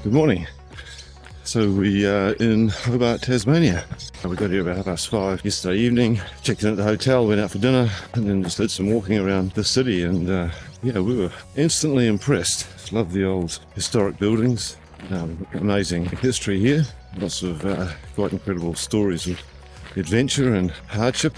Good morning. So we are in Hobart, Tasmania. We got here about 5:30 yesterday evening, checked in at the hotel, went out for dinner, and then just did some walking around the city. And we were instantly impressed. Love the old historic buildings. Amazing history here. Lots of quite incredible stories of adventure and hardship.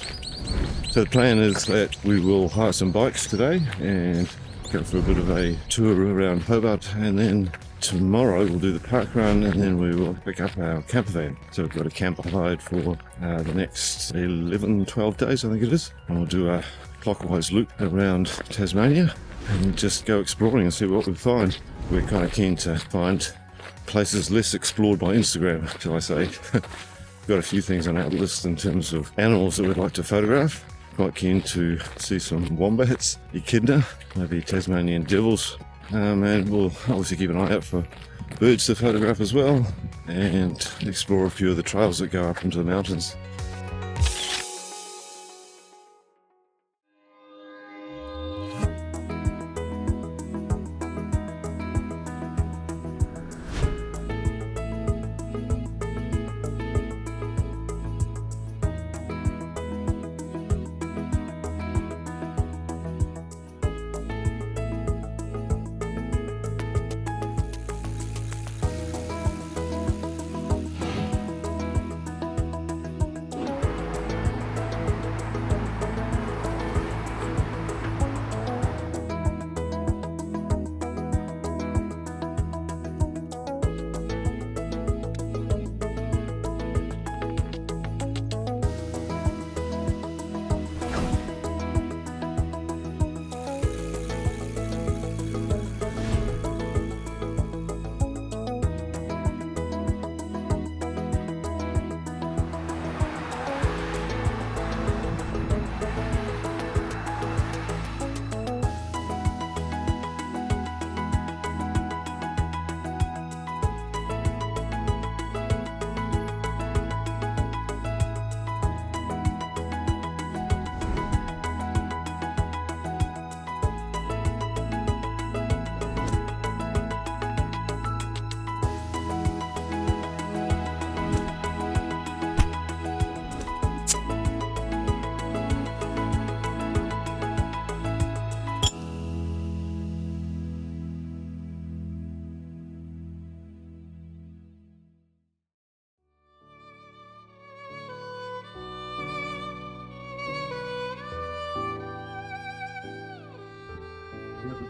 So the plan is that we will hire some bikes today and go for a bit of a tour around Hobart, and then tomorrow we'll do the park run, and then we will pick up our camper van. So we've got a camper hired for the next 11-12 days, I think it is, and we'll do a clockwise loop around Tasmania and just go exploring and see what we find. We're kind of keen to find places less explored by Instagram, shall I say. Got a few things on our list in terms of animals that we'd like to photograph. Quite keen to see some wombats, echidna, maybe Tasmanian devils, and we'll obviously keep an eye out for birds to photograph as well, and explore a few of the trails that go up into the mountains.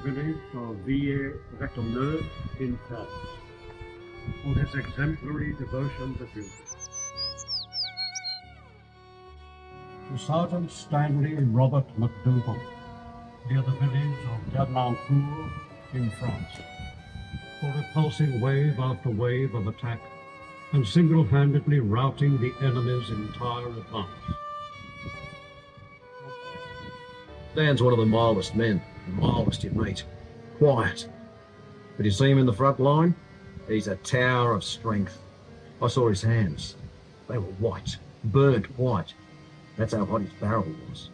The village of Villers-Rétonneux in France, for his exemplary devotion to duty. To Sergeant Stanley Robert McDougall, near the village of Darnancourt in France, for repulsing wave after wave of attack and single-handedly routing the enemy's entire advance. Dan's one of the mildest men, the mildest you meet. Quiet. But you see him in the front line? He's a tower of strength. I saw his hands. They were white, burnt white. That's how hot his barrel was.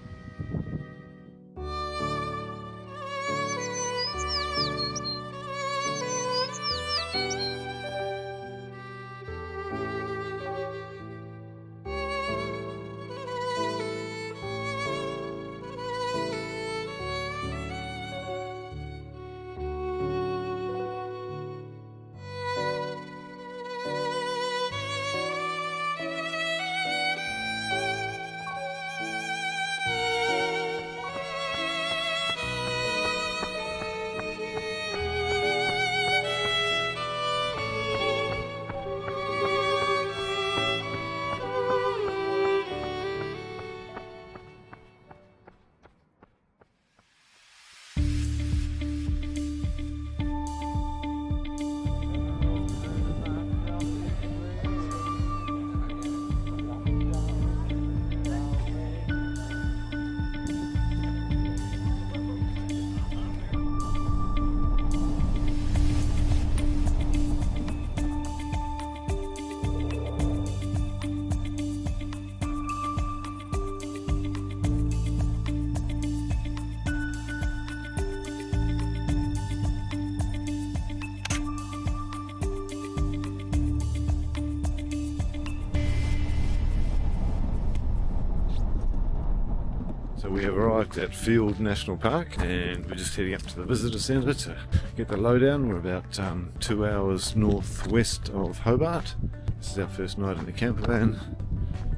So we have arrived at Field National Park and we're just heading up to the visitor centre to get the lowdown. We're about 2 hours northwest of Hobart. This is our first night in the camper van.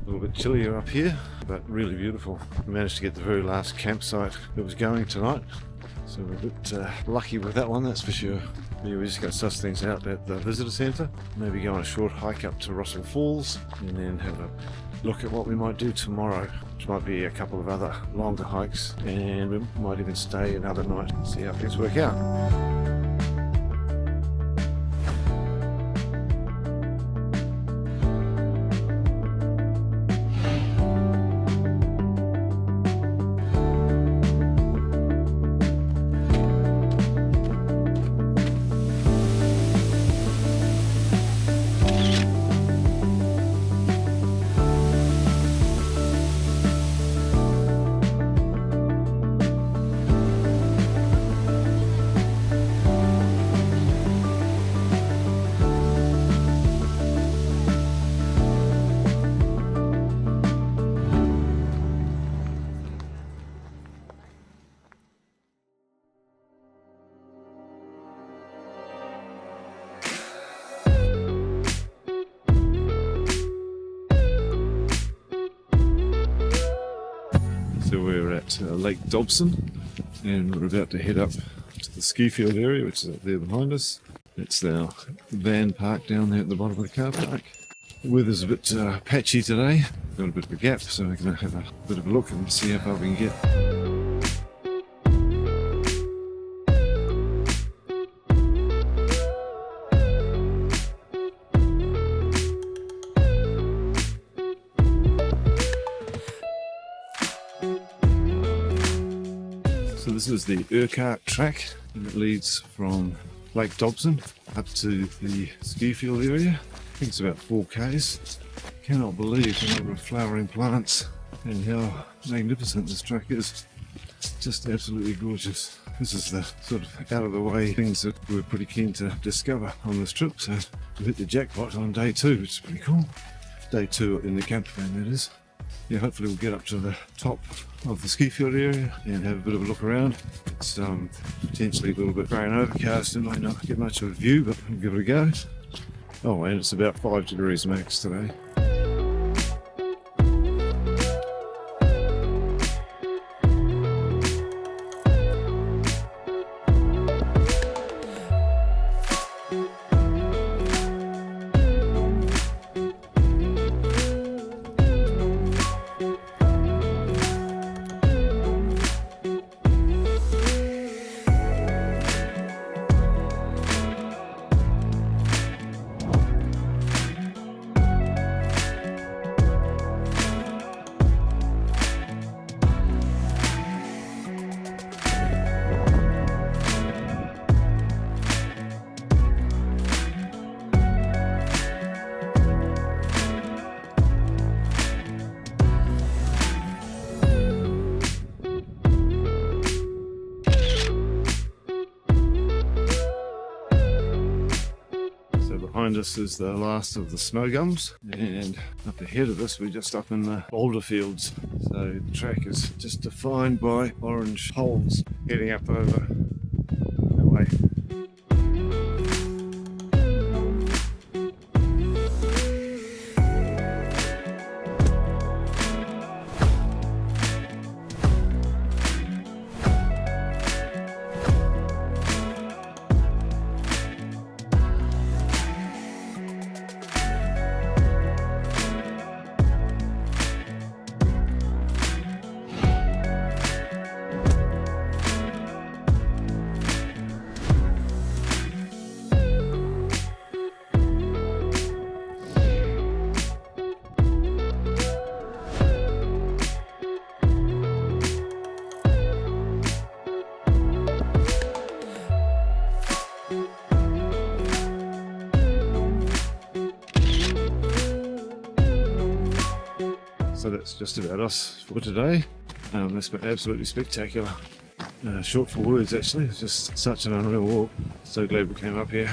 A little bit chillier up here, but really beautiful. We managed to get the very last campsite that was going tonight, so we're a bit lucky with that one, that's for sure. Yeah, we just got to suss things out at the visitor centre, maybe go on a short hike up to Russell Falls, and then have a look at what we might do tomorrow, which might be a couple of other longer hikes, and we might even stay another night and see how things work out. So we're at Lake Dobson and we're about to head up to the ski field area, which is up there behind us. That's our van park down there at the bottom of the car park. The weather's a bit patchy today. Got a bit of a gap, so we're going to have a bit of a look and see how far we can get. So this is the Urquhart track, and it leads from Lake Dobson up to the ski field area. I think it's about 4 k's. Cannot believe the number of flowering plants and how magnificent this track is. Just absolutely gorgeous. This is the sort of out of the way things that we're pretty keen to discover on this trip. So we hit the jackpot on day 2, which is pretty cool. Day 2 in the camper van, that is. Yeah, hopefully we'll get up to the top of the ski field area and have a bit of a look around. It's potentially a little bit grey and overcast and might not get much of a view, but we'll give it a go. Oh, and it's about 5 degrees max today. Behind us is the last of the snow gums, and up ahead of us we're just up in the boulder fields. So the track is just defined by orange holes heading up over that way. So that's just about us for today. It's been absolutely spectacular. Short for words actually, it's just such an unreal walk. So glad we came up here.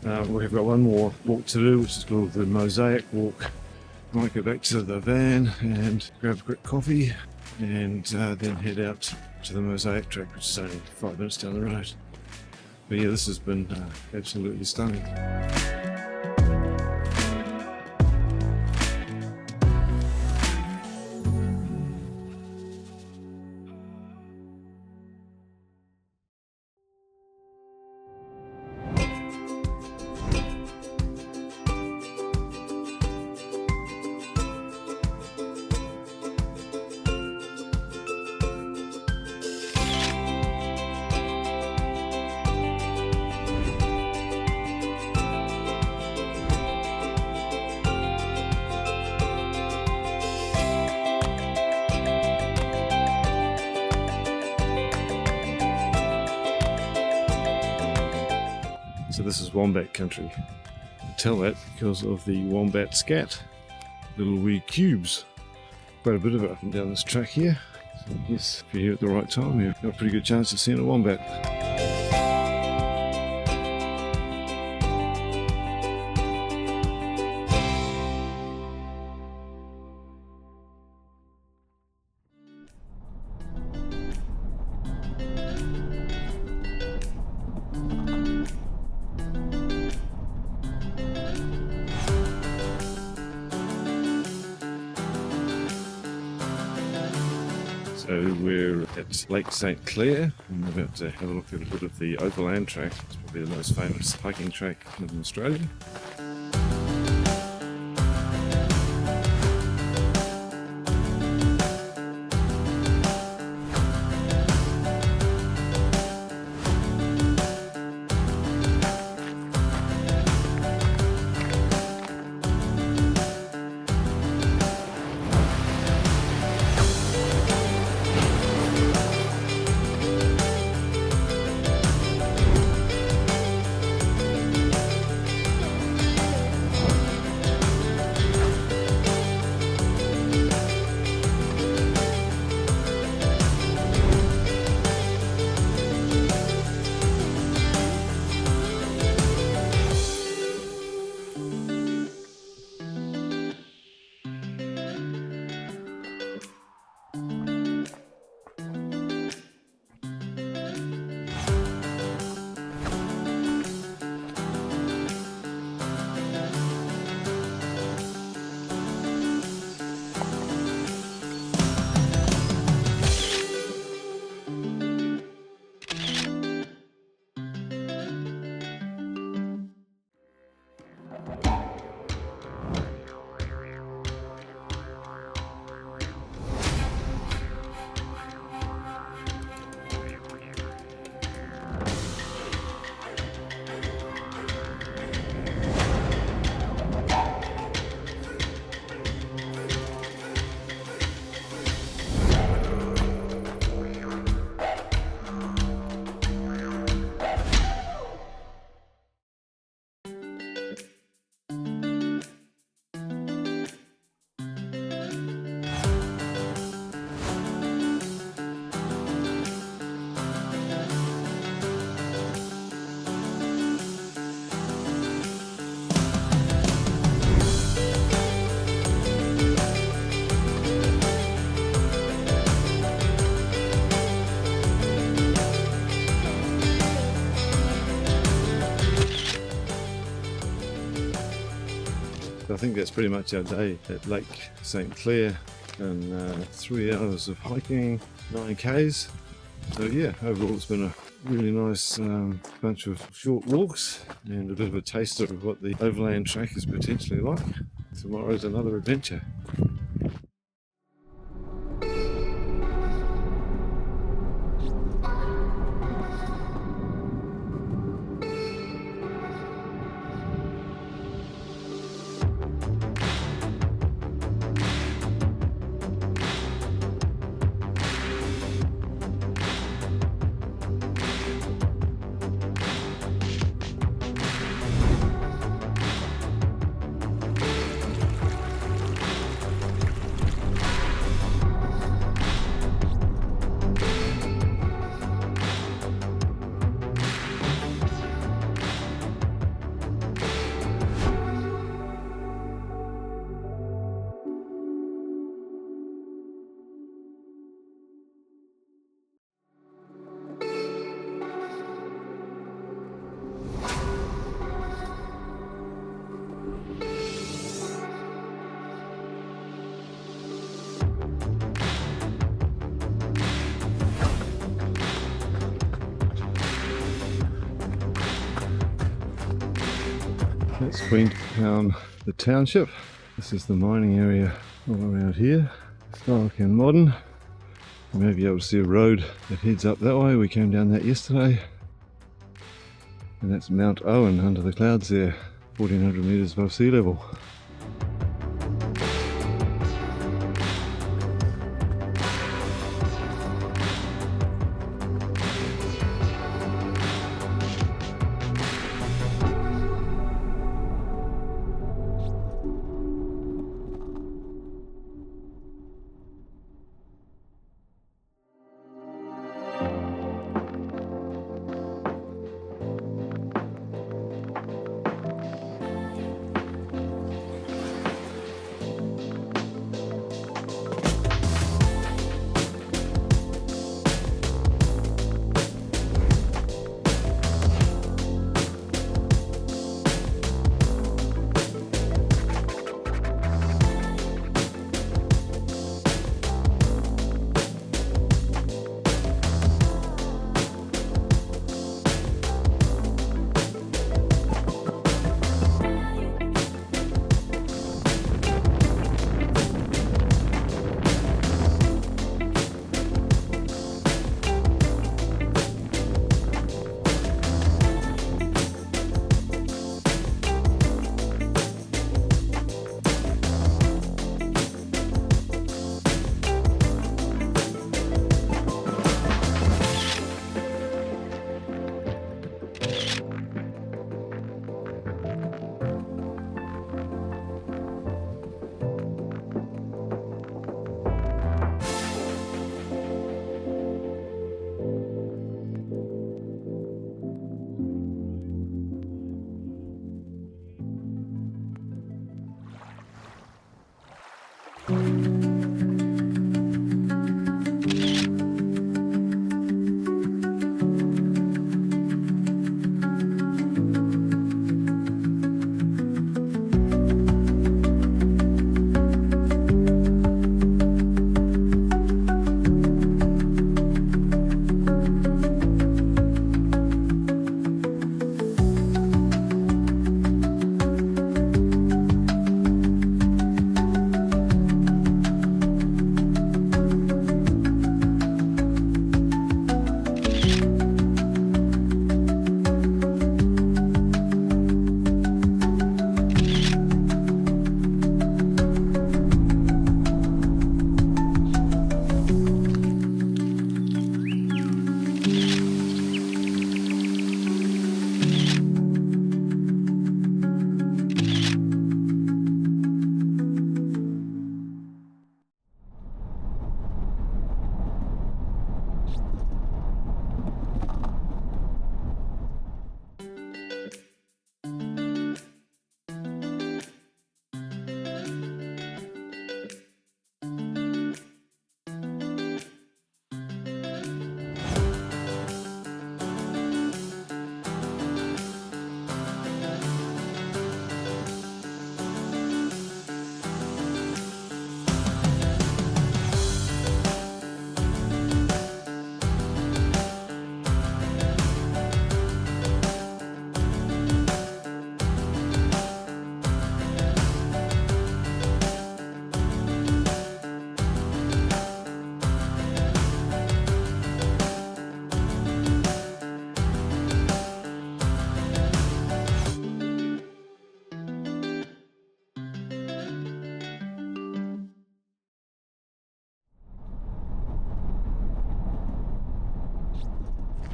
We've got one more walk to do, which is called the Mosaic Walk. Might go back to the van and grab a quick coffee and then head out to the mosaic track, which is only 5 minutes down the road. But yeah, this has been absolutely stunning. So this is wombat country. I tell that because of the wombat scat, little wee cubes. Quite a bit of it up and down this track here. So yes, if you're here at the right time, you've got a pretty good chance of seeing a wombat. So we're at Lake St Clair, and we're about to have a look at a bit of the overland track. It's probably the most famous hiking track in Australia. I think that's pretty much our day at Lake St Clair, and 3 hours of hiking, 9 k's. So yeah, overall it's been a really nice bunch of short walks and a bit of a taster of what the overland track is potentially like. Tomorrow's another adventure. That's Queenstown, the township. This is the mining area all around here. Historic and modern. You may be able to see a road that heads up that way. We came down that yesterday. And that's Mount Owen under the clouds there, 1400 metres above sea level.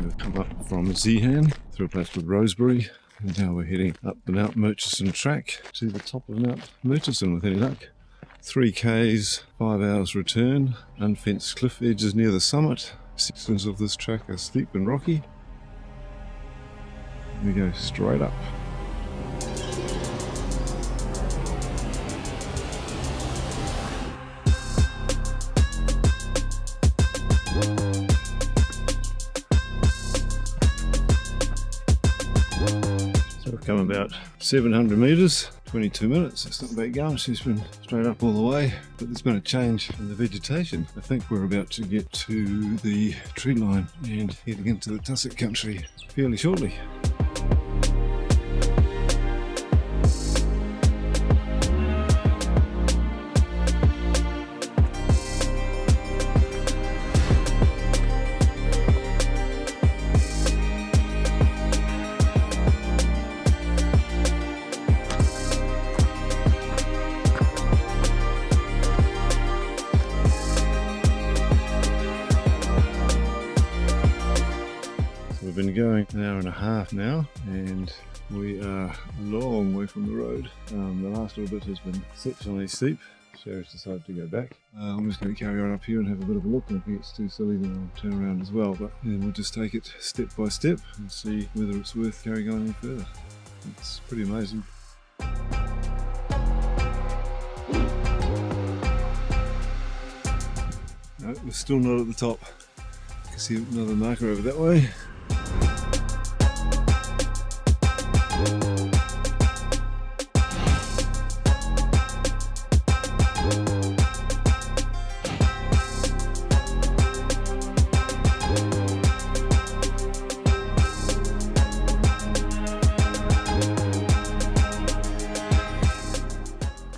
We've come up from Zeehan through a place called Rosebery, and now we're heading up the Mount Murchison track to the top of Mount Murchison with any luck. 3 k's, 5 hours return, unfenced cliff edges near the summit. Sections of this track are steep and rocky. We go straight up. So we've come about 700 metres, 22 minutes. It's not bad going. She's been straight up all the way, but there's been a change in the vegetation. I think we're about to get to the tree line and heading into the tussock country fairly shortly. and a half now, and we are a long way from the road. The last little bit has been exceptionally steep. Sherry's decided to go back. I'm just going to carry on up here and have a bit of a look, and if it gets too silly then I'll turn around as well, but then we'll just take it step by step and see whether it's worth carrying on any further. It's pretty amazing. No, we're still not at the top. You can see another marker over that way.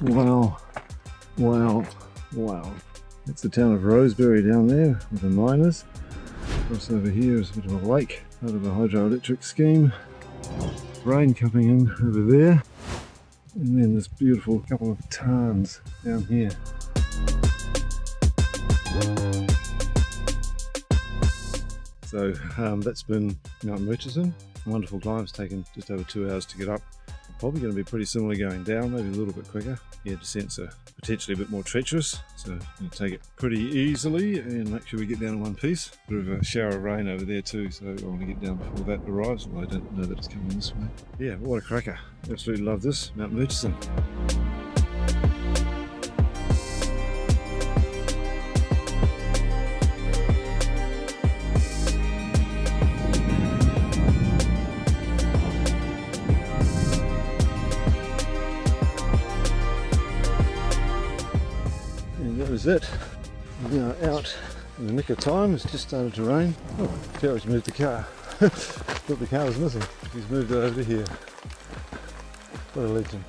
Wow, wow, wow. That's the town of Rosebery down there with the miners. Across over here is a bit of a lake, part of a hydroelectric scheme. Rain coming in over there. And then this beautiful couple of tarns down here. So that's been Mount Murchison. Wonderful climb. It's taken just over 2 hours to get up. Probably going to be pretty similar going down, maybe a little bit quicker. Yeah, descents are potentially a bit more treacherous, so we'll take it pretty easily and make sure we get down in one piece. Bit of a shower of rain over there too, so I want to get down before that arrives, although I don't know that it's coming this way. Yeah, what a cracker. Absolutely love this, Mount Murchison. That was it. We're now out in the nick of time. It's just started to rain. Oh, Jerry's moved the car. Thought the car was missing. He's moved it over here. What a legend.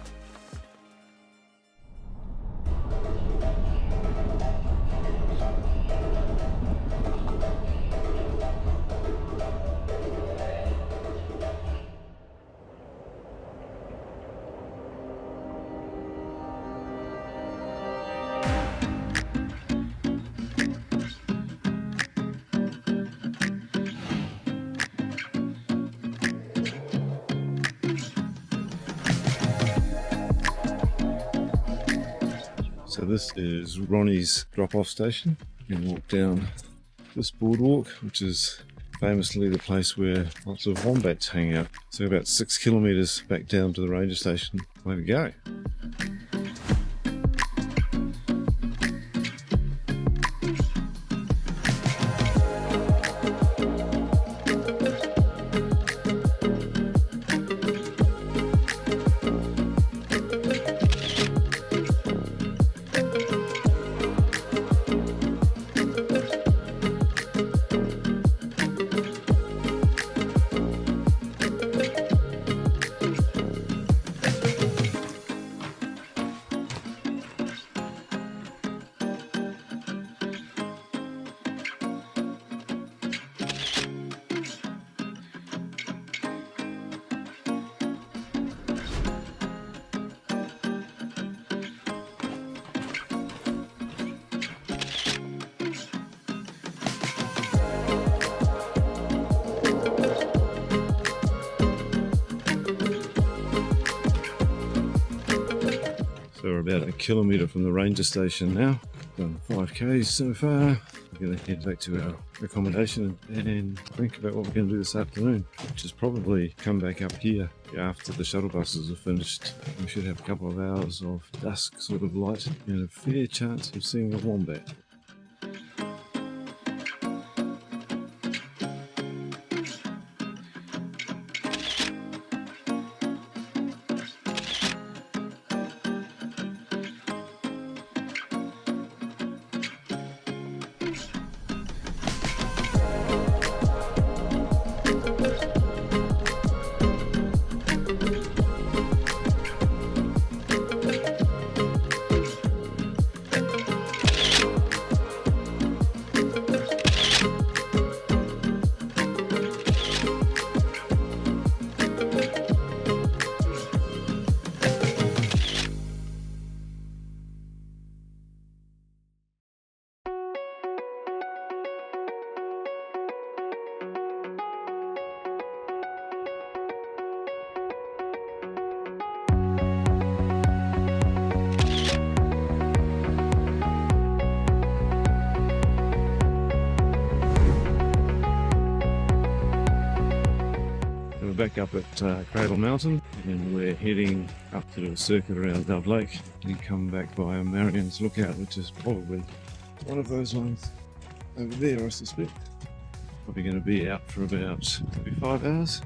So this is Ronnie's drop-off station. You can walk down this boardwalk, which is famously the place where lots of wombats hang out. So about 6 kilometres back down to the ranger station. Way to go. So we're about a kilometre from the ranger station now. Done 5k's so far. We're going to head back to our accommodation and think about what we're going to do this afternoon, which is probably come back up here after the shuttle buses are finished. We should have a couple of hours of dusk sort of light and a fair chance of seeing a wombat. track up at Cradle Mountain, and we're heading up to do a circuit around Dove Lake and come back via Marion's Lookout, which is probably one of those ones over there, I suspect. Probably going to be out for about maybe 5 hours.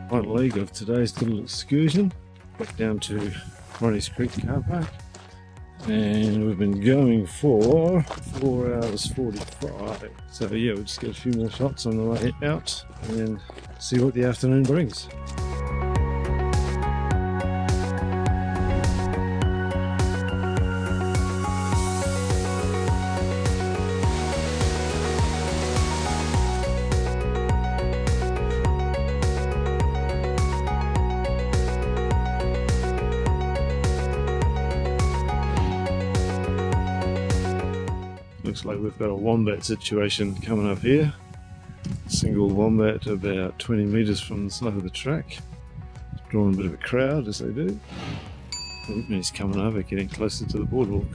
Final leg of today's little excursion back down to Ronnie's Creek car park, and we've been going for 4 hours 45. So yeah, we'll just get a few more shots on the way out and see what the afternoon brings. Looks like we've got a wombat situation coming up here. Single wombat about 20 metres from the side of the track. It's drawing a bit of a crowd as they do. And he's coming over, getting closer to the boardwalk.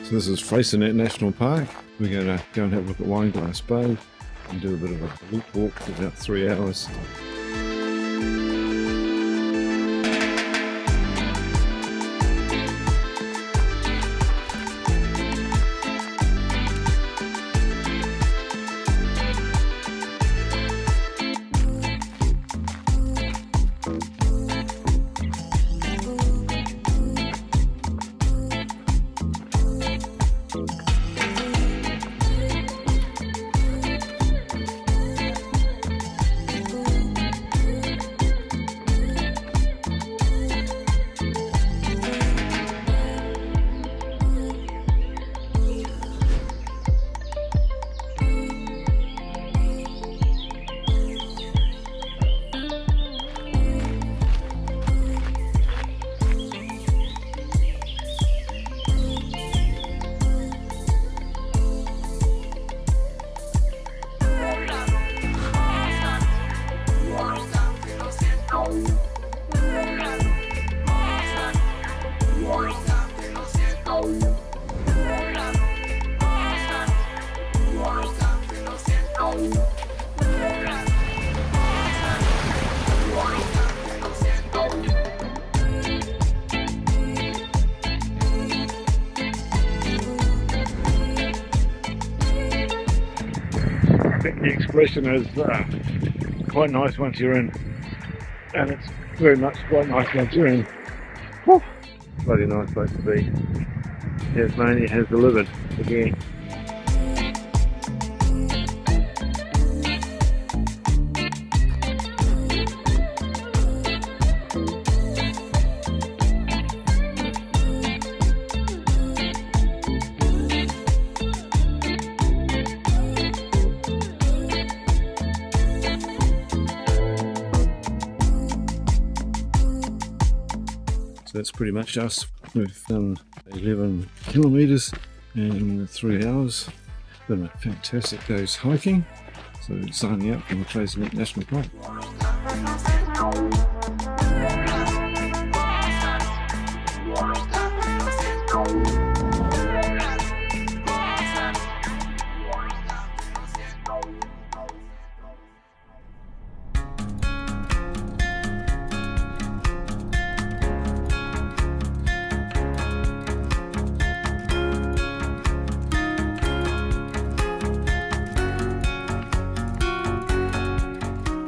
So this is Freycinet National Park. We're going to go and have a look at Wineglass Bay and do a bit of a loop walk for about 3 hours. I think the expression is quite nice once you're in, and it's very much quite nice once you're in. Woo! Bloody nice place to be. Tasmania has delivered again. So that's pretty much us. We've done 11 kilometres in 3 hours. Been a fantastic day's hiking. So signing up for the Freycinet National Park.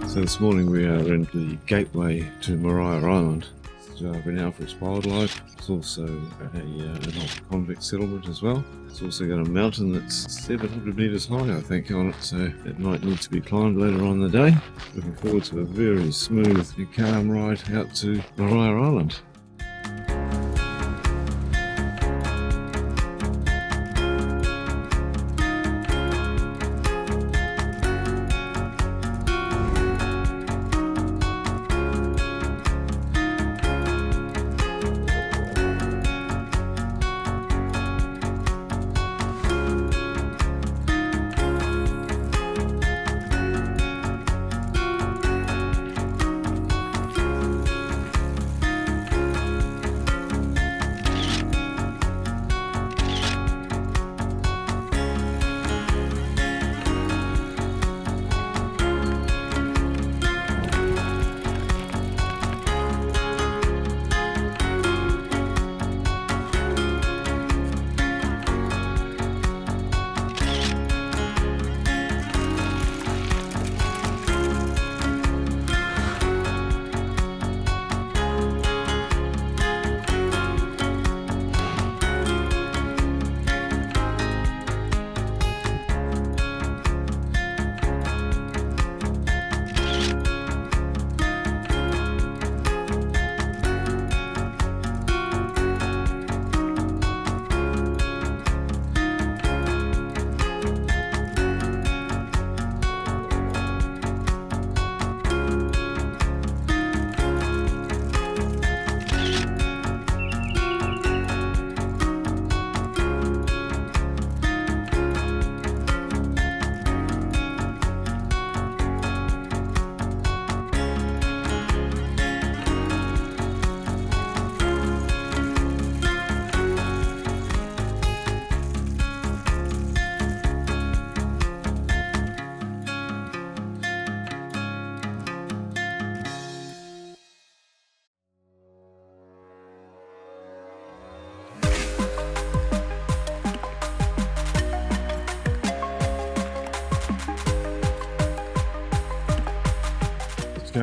So this morning we are in the gateway to Maria Island. It's renowned for its wildlife. It's also an old convict settlement as well. It's also got a mountain that's 700 metres high, I think, on it, so it might need to be climbed later on in the day. Looking forward to a very smooth and calm ride out to Maria Island.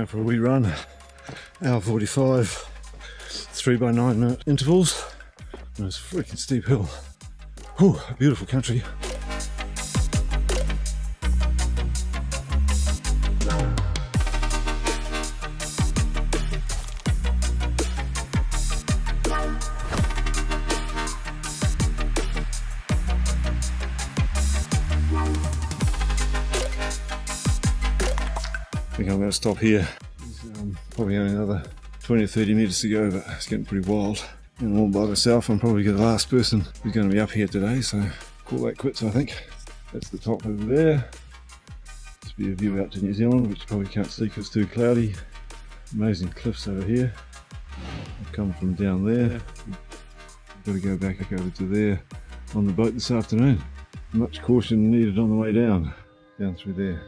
out for a wee run. Hour 45, 3x9 minute intervals. And it's a freaking steep hill. Whew, beautiful country. I think I'm going to stop here. There's probably only another 20 or 30 metres to go, but it's getting pretty wild. And all by myself, I'm probably the last person who's going to be up here today, so call that quits, I think. That's the top over there. This will be a view out to New Zealand, which you probably can't see because it's too cloudy. Amazing cliffs over here. I've come from down there. I've got to go back over to there on the boat this afternoon. Much caution needed on the way down through there.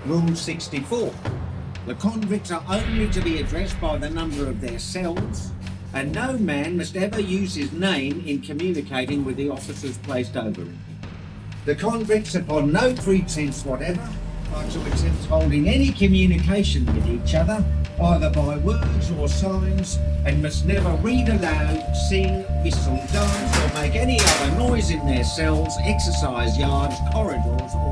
Rule 64. The convicts are only to be addressed by the number of their cells, and no man must ever use his name in communicating with the officers placed over him. The convicts, upon no pretence whatever, are to attempt holding any communication with each other, either by words or signs, and must never read aloud, sing, whistle, dance, or make any other noise in their cells, exercise yards, corridors, or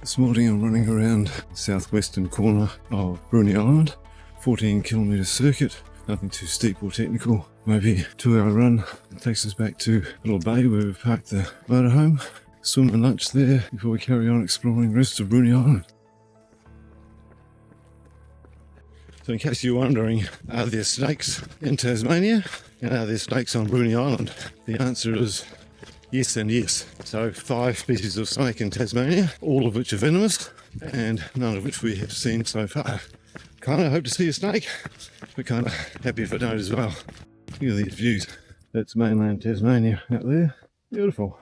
This morning I'm running around the southwestern corner of Bruny Island, 14 kilometre circuit, nothing too steep or technical, maybe 2-hour run. It takes us back to a little bay where we've parked the motorhome. Swim and lunch there before we carry on exploring the rest of Bruny Island. So in case you're wondering, are there snakes in Tasmania and are there snakes on Bruny Island? The answer is yes and yes. So 5 species of snake in Tasmania, all of which are venomous and none of which we have seen so far. Kind of hope to see a snake, but kind of happy if I don't as well. Look at these views. That's mainland Tasmania out there. Beautiful.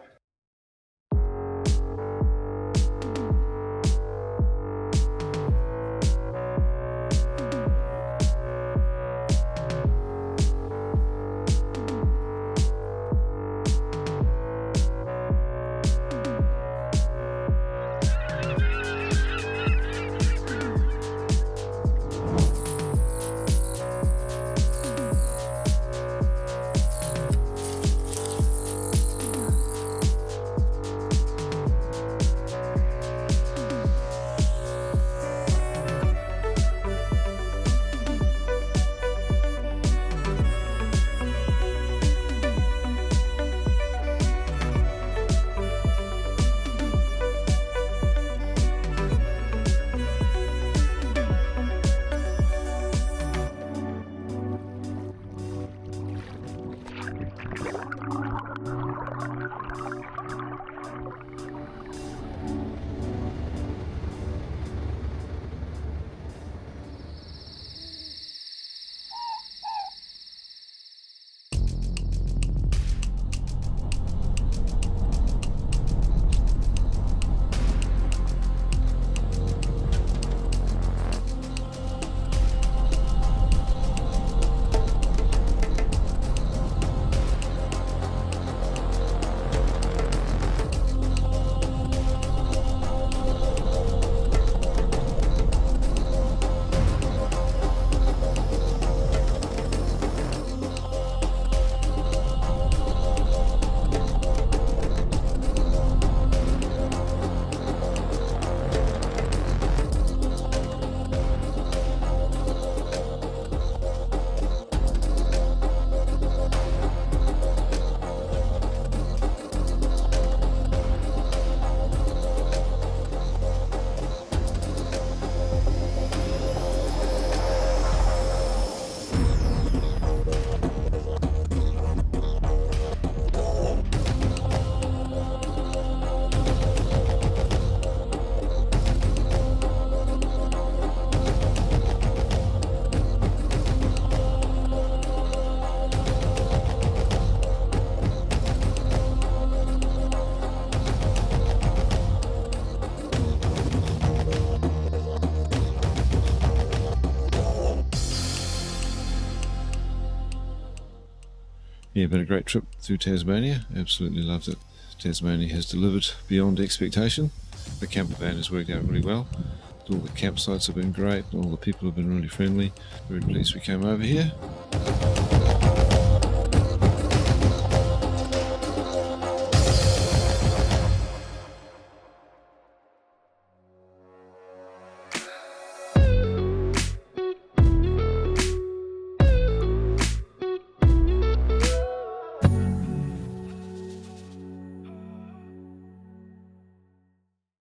Yeah, been a great trip through Tasmania. Absolutely loved it. Tasmania has delivered beyond expectation. The camper van has worked out really well. All the campsites have been great. All the people have been really friendly. Very pleased we came over here.